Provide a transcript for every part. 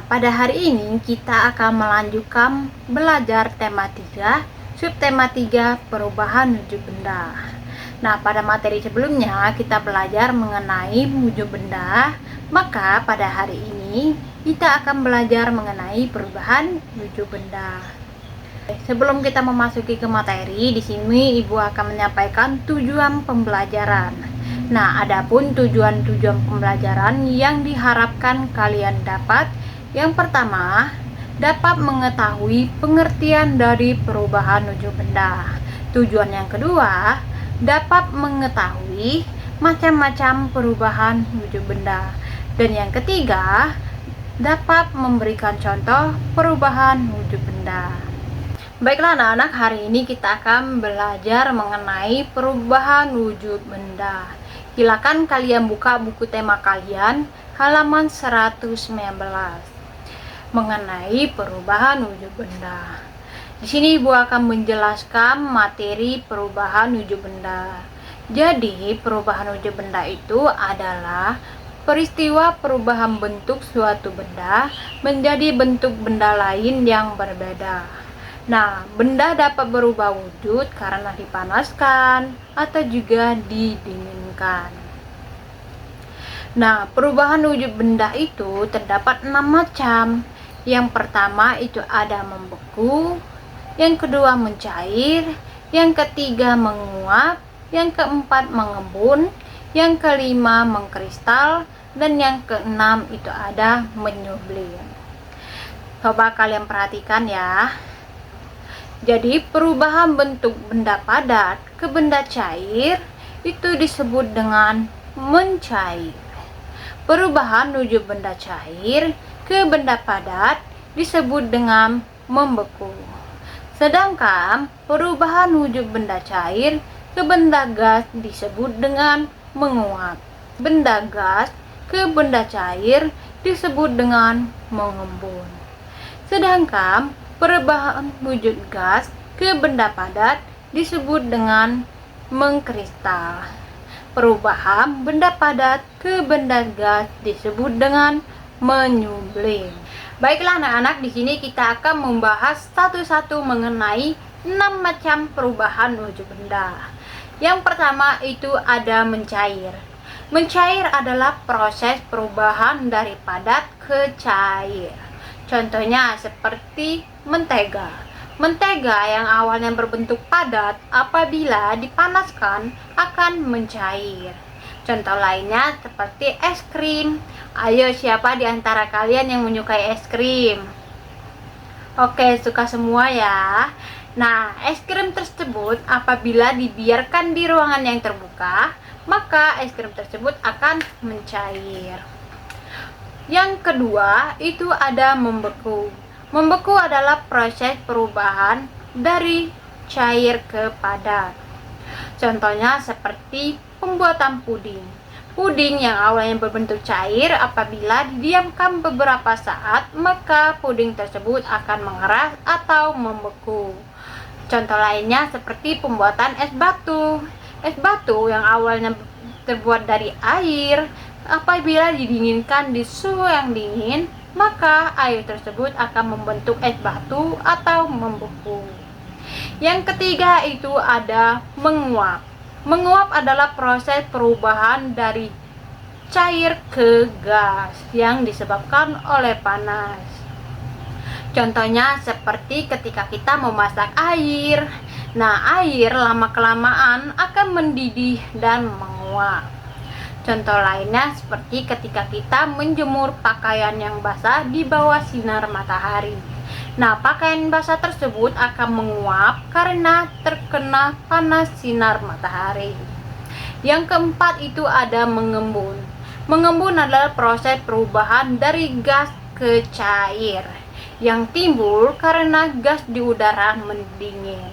pada hari ini kita akan melanjutkan belajar tema 3, subtema 3, perubahan wujud benda. Nah, pada materi sebelumnya kita belajar mengenai wujud benda, maka pada hari ini kita akan belajar mengenai perubahan wujud benda. Sebelum kita memasuki ke materi, di sini Ibu akan menyampaikan tujuan pembelajaran. Nah, adapun tujuan-tujuan pembelajaran yang diharapkan kalian dapat, yang pertama, dapat mengetahui pengertian dari perubahan wujud benda. Tujuan yang kedua, dapat mengetahui macam-macam perubahan wujud benda. Dan yang ketiga, dapat memberikan contoh perubahan wujud benda. Baiklah anak-anak, hari ini kita akan belajar mengenai perubahan wujud benda. Silakan kalian buka buku tema kalian halaman 119 mengenai perubahan wujud benda. Di sini Ibu akan menjelaskan materi perubahan wujud benda. Jadi, perubahan wujud benda itu adalah peristiwa perubahan bentuk suatu benda menjadi bentuk benda lain yang berbeda. Nah, benda dapat berubah wujud karena dipanaskan atau juga didinginkan. Nah, perubahan wujud benda itu terdapat 6 macam. Yang pertama itu ada membeku, yang kedua mencair, yang ketiga menguap, yang keempat mengembun, yang kelima mengkristal, dan yang keenam itu ada menyublim. Coba kalian perhatikan ya. Jadi perubahan bentuk benda padat ke benda cair itu disebut dengan mencair. Perubahan wujud benda cair ke benda padat disebut dengan membeku. Sedangkan perubahan wujud benda cair ke benda gas disebut dengan menguap. Benda gas ke benda cair disebut dengan mengembun. Sedangkan perubahan wujud gas ke benda padat disebut dengan mengkristal. Perubahan benda padat ke benda gas disebut dengan menyublim. Baiklah anak-anak, di sini kita akan membahas satu-satu mengenai 6 macam perubahan wujud benda. Yang pertama itu ada mencair. Mencair adalah proses perubahan dari padat ke cair. Contohnya seperti mentega. Mentega yang awalnya berbentuk padat apabila dipanaskan akan mencair. Contoh lainnya seperti es krim. Ayo, siapa di antara kalian yang menyukai es krim? Oke, suka semua ya. Nah, es krim tersebut apabila dibiarkan di ruangan yang terbuka, maka es krim tersebut akan mencair. Yang kedua, itu ada membeku. Membeku adalah proses perubahan dari cair ke padat. Contohnya seperti pembuatan puding. Puding yang awalnya berbentuk cair apabila didiamkan beberapa saat, maka puding tersebut akan mengeras atau membeku. Contoh lainnya seperti pembuatan es batu. Es batu yang awalnya terbuat dari air, apabila didinginkan di suhu yang dingin, maka air tersebut akan membentuk es batu atau membeku. Yang ketiga itu ada menguap. Menguap adalah proses perubahan dari cair ke gas yang disebabkan oleh panas. Contohnya seperti ketika kita memasak air. Nah, air lama-kelamaan akan mendidih dan menguap. Contoh lainnya seperti ketika kita menjemur pakaian yang basah di bawah sinar matahari. Nah, pakaian basah tersebut akan menguap karena terkena panas sinar matahari. Yang keempat itu ada mengembun. Mengembun adalah proses perubahan dari gas ke cair yang timbul karena gas di udara mendingin.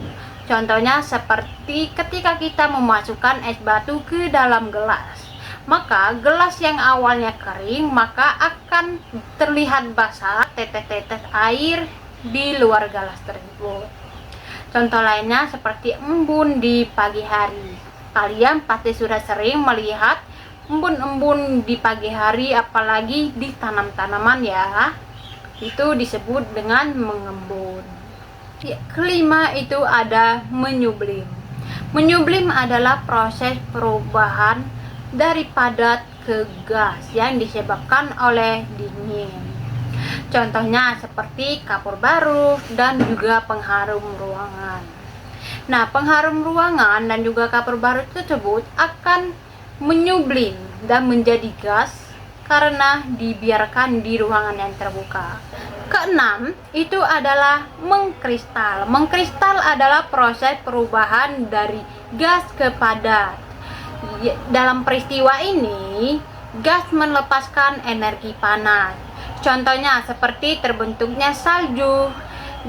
Contohnya seperti ketika kita memasukkan es batu ke dalam gelas. Maka gelas yang awalnya kering maka akan terlihat basah tetes-tetes air di luar gelas tersebut. Contoh lainnya seperti embun di pagi hari. Kalian pasti sudah sering melihat embun-embun di pagi hari, apalagi di tanam-tanaman ya. itu disebut dengan mengembun. Kelima itu ada menyublim. Menyublim adalah proses perubahan dari padat ke gas yang disebabkan oleh dingin. Contohnya seperti kapur baru dan juga pengharum ruangan. Nah, pengharum ruangan dan juga kapur baru tersebut akan menyublim dan menjadi gas karena dibiarkan di ruangan yang terbuka. Keenam, itu adalah mengkristal. Mengkristal adalah proses perubahan dari gas ke padat. Dalam peristiwa ini, gas melepaskan energi panas. Contohnya seperti terbentuknya salju.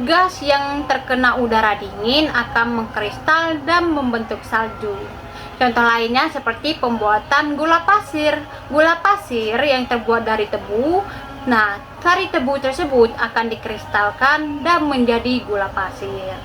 Gas yang terkena udara dingin akan mengkristal dan membentuk salju. Contoh lainnya seperti pembuatan gula pasir. Gula pasir yang terbuat dari tebu. Nah, dari tebu tersebut akan dikristalkan dan menjadi gula pasir.